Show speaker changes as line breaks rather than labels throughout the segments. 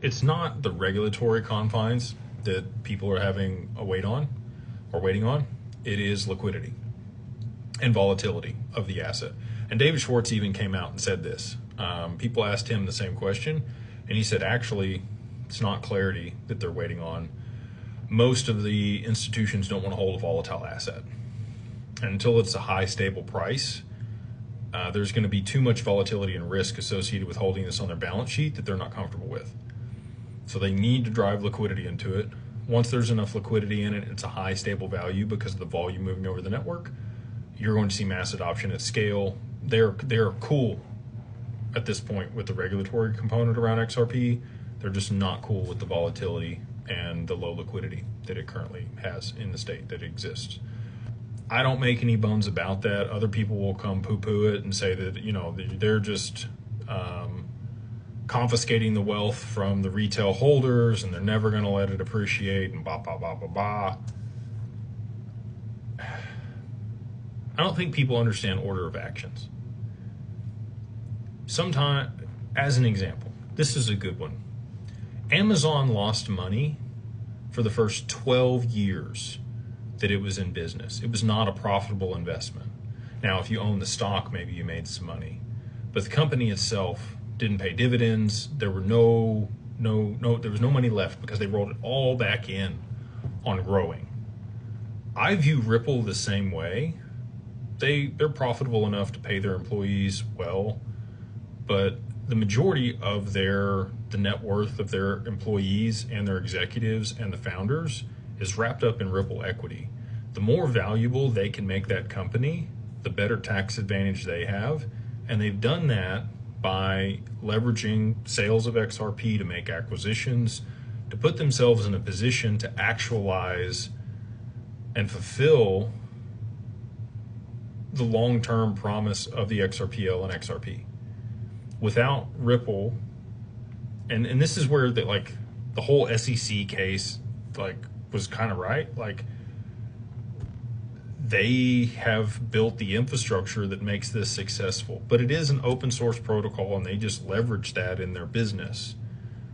it's not the regulatory confines that people are having a wait on or waiting on. It is liquidity and volatility of the asset. And David Schwartz even came out and said this. People asked him the same question, and he said, actually, it's not clarity that they're waiting on. Most of the institutions don't want to hold a volatile asset. And until it's a high, stable price, there's going to be too much volatility and risk associated with holding this on their balance sheet that they're not comfortable with. So they need to drive liquidity into it. Once there's enough liquidity in it, it's a high, stable value because of the volume moving over the network. You're going to see mass adoption at scale. They're cool at this point with the regulatory component around XRP. They're just not cool with the volatility and the low liquidity that it currently has in the state that it exists. I don't make any bones about that. Other people will come poo-poo it and say that, you know, they're just confiscating the wealth from the retail holders and they're never going to let it appreciate and blah, blah, blah, blah, blah. I don't think people understand order of actions. Sometimes, as an example, this is a good one. Amazon lost money for the first 12 years that it was in business. It was not a profitable investment. Now, if you own the stock, maybe you made some money, but the company itself didn't pay dividends. There were there was no money left because they rolled it all back in on growing. I view Ripple the same way. They're profitable enough to pay their employees well, but the majority of the net worth of their employees and their executives and the founders is wrapped up in Ripple equity. The more valuable they can make that company, the better tax advantage they have. And they've done that by leveraging sales of XRP to make acquisitions, to put themselves in a position to actualize and fulfill the long-term promise of the XRPL and XRP. Without Ripple, and this is where the whole SEC case was kind of right. They have built the infrastructure that makes this successful, but it is an open source protocol and they just leverage that in their business.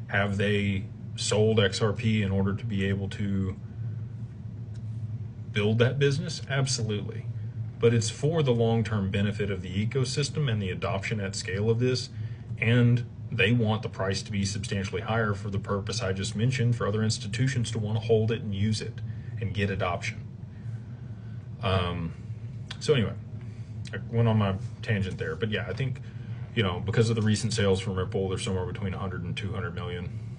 Have they sold XRP in order to be able to build that business? Absolutely. But it's for the long-term benefit of the ecosystem and the adoption at scale of this. And they want the price to be substantially higher for the purpose I just mentioned, for other institutions to want to hold it and use it and get adoption. So anyway, I went on my tangent there. But yeah, I think, because of the recent sales from Ripple, they're somewhere between 100 and 200 million.